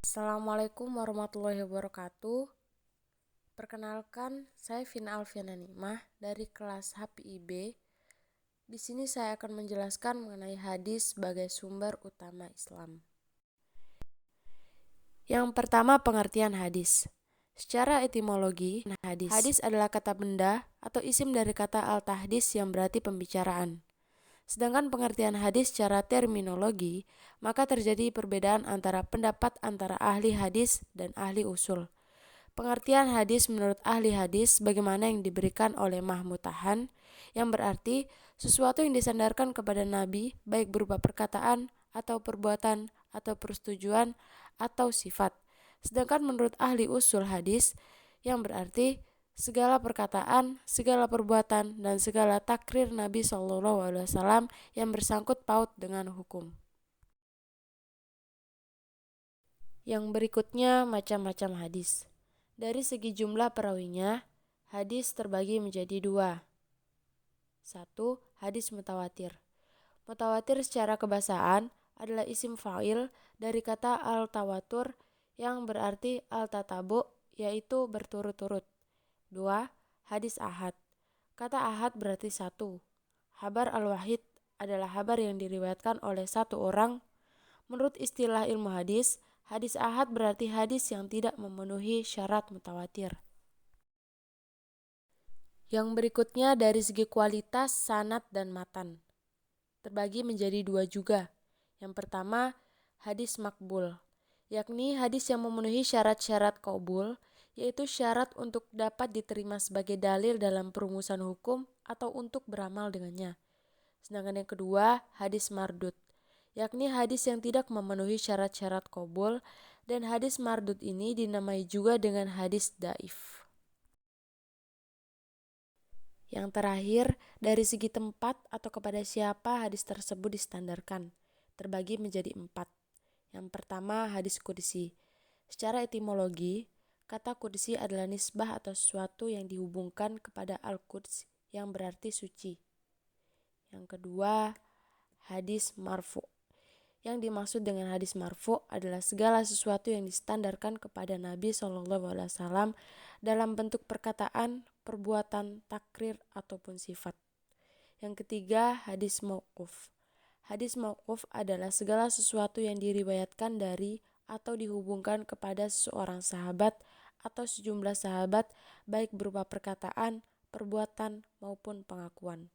Assalamualaikum warahmatullahi wabarakatuh. Perkenalkan, saya Vina Alfiana Nimah dari kelas HPIB. Di sini saya akan menjelaskan mengenai hadis sebagai sumber utama Islam. Yang pertama, pengertian hadis. Secara etimologi, hadis adalah kata benda atau isim dari kata al-tahdis yang berarti pembicaraan. Sedangkan pengertian hadis secara terminologi, maka terjadi perbedaan antara pendapat antara ahli hadis dan ahli usul. Pengertian hadis menurut ahli hadis bagaimana yang diberikan oleh Mahmud Tahan, yang berarti sesuatu yang disandarkan kepada Nabi baik berupa perkataan atau perbuatan atau persetujuan atau sifat. Sedangkan menurut ahli usul hadis, yang berarti segala perkataan, segala perbuatan, dan segala takrir Nabi SAW yang bersangkut paut dengan hukum. Yang berikutnya macam-macam hadis. Dari segi jumlah perawinya, hadis terbagi menjadi dua. 1. Hadis mutawatir. Mutawatir secara kebahasaan adalah isim fa'il dari kata al-tawatur yang berarti al-tatabu, yaitu berturut-turut. 2. Hadis ahad. Kata ahad berarti satu. Habar al-wahid adalah habar yang diriwayatkan oleh satu orang. Menurut istilah ilmu hadis, hadis ahad berarti hadis yang tidak memenuhi syarat mutawatir. Yang berikutnya dari segi kualitas, sanad dan matan. Terbagi menjadi dua juga. Yang pertama, hadis makbul, yakni hadis yang memenuhi syarat-syarat qabul, yaitu syarat untuk dapat diterima sebagai dalil dalam perumusan hukum atau untuk beramal dengannya. Sedangkan yang kedua, hadis mardud, yakni hadis yang tidak memenuhi syarat-syarat qabul, dan hadis mardud ini dinamai juga dengan hadis daif. Yang terakhir, dari segi tempat atau kepada siapa hadis tersebut distandarkan, terbagi menjadi 4. Yang pertama, hadis qudsi. Secara etimologi, kata qudsi adalah nisbah atau sesuatu yang dihubungkan kepada al-Quds yang berarti suci. Yang kedua, hadis marfu. Yang dimaksud dengan hadis marfu adalah segala sesuatu yang distandarkan kepada Nabi SAW dalam bentuk perkataan, perbuatan, takrir, ataupun sifat. Yang ketiga, hadis mauquf. Hadis mauquf adalah segala sesuatu yang diriwayatkan dari atau dihubungkan kepada seseorang sahabat atau sejumlah sahabat baik berupa perkataan, perbuatan, maupun pengakuan.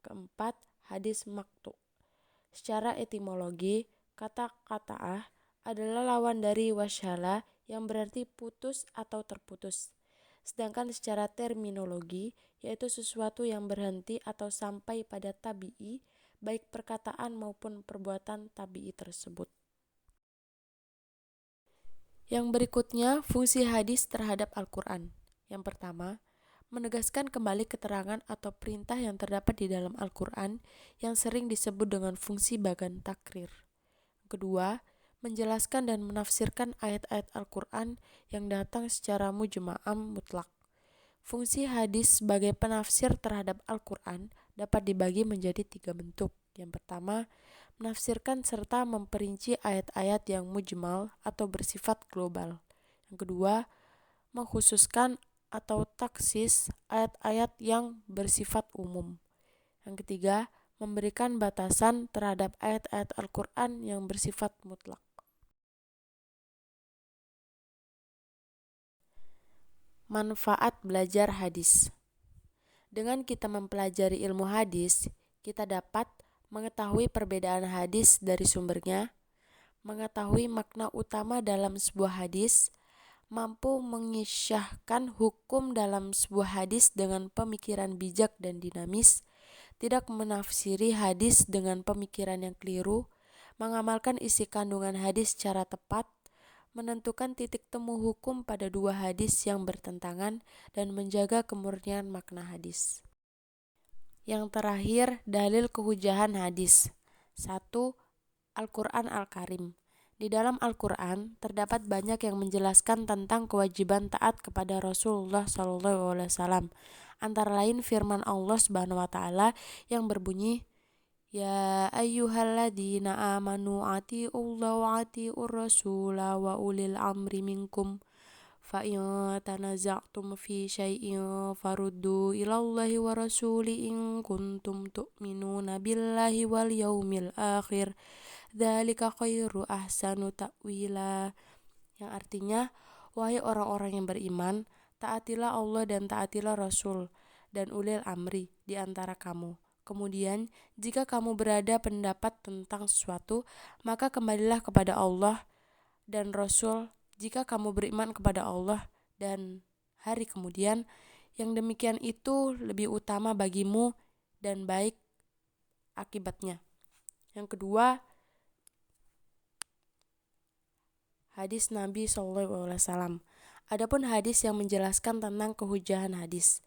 Keempat, hadis maqtu. Secara etimologi, kata qata'ah adalah lawan dari washala yang berarti putus atau terputus. Sedangkan secara terminologi, yaitu sesuatu yang berhenti atau sampai pada tabi'i, baik perkataan maupun perbuatan tabi'i tersebut. Yang berikutnya, fungsi hadis terhadap Al-Quran. Yang pertama, menegaskan kembali keterangan atau perintah yang terdapat di dalam Al-Quran yang sering disebut dengan fungsi bagan takrir. Kedua, menjelaskan dan menafsirkan ayat-ayat Al-Quran yang datang secara mujma'am mutlak. Fungsi hadis sebagai penafsir terhadap Al-Quran dapat dibagi menjadi 3 bentuk. Yang pertama, menafsirkan serta memperinci ayat-ayat yang mujmal atau bersifat global. Yang kedua, mengkhususkan atau taksis ayat-ayat yang bersifat umum. Yang ketiga, memberikan batasan terhadap ayat-ayat Al-Quran yang bersifat mutlak. Manfaat belajar hadis. Dengan kita mempelajari ilmu hadis, kita dapat mengetahui perbedaan hadis dari sumbernya, mengetahui makna utama dalam sebuah hadis, mampu mengisyahkan hukum dalam sebuah hadis dengan pemikiran bijak dan dinamis, tidak menafsiri hadis dengan pemikiran yang keliru, mengamalkan isi kandungan hadis secara tepat, menentukan titik temu hukum pada dua hadis yang bertentangan, dan menjaga kemurnian makna hadis. Yang terakhir, dalil kehujahan hadis. 1. Al-Quran Al-Karim. Di dalam Al-Quran terdapat banyak yang menjelaskan tentang kewajiban taat kepada Rasulullah SAW. Antara lain firman Allah Subhanahu wa taala yang berbunyi, Ya ayyuhalladzina amanu atiullaha wa atiur rasula wa ulil amri minkum fa in tanaza'tum fi syai'in faruddu ilallahi wa rasuli in kuntum tu'minuna billahi wal yaumil akhir dzalika khairu ahsanu ta'wila, yang artinya, wahai orang-orang yang beriman, taatilah Allah dan taatilah Rasul dan ulil amri di antara kamu. Kemudian, jika kamu berada pendapat tentang sesuatu, maka kembalilah kepada Allah dan Rasul. Jika kamu beriman kepada Allah dan hari kemudian, yang demikian itu lebih utama bagimu dan baik akibatnya. Yang kedua, hadis Nabi SAW. Adapun hadis yang menjelaskan tentang kehujahan hadis,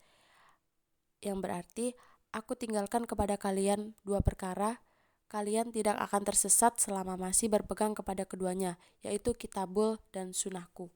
yang berarti, aku tinggalkan kepada kalian dua perkara, kalian tidak akan tersesat selama masih berpegang kepada keduanya, yaitu kitabul dan sunnahku.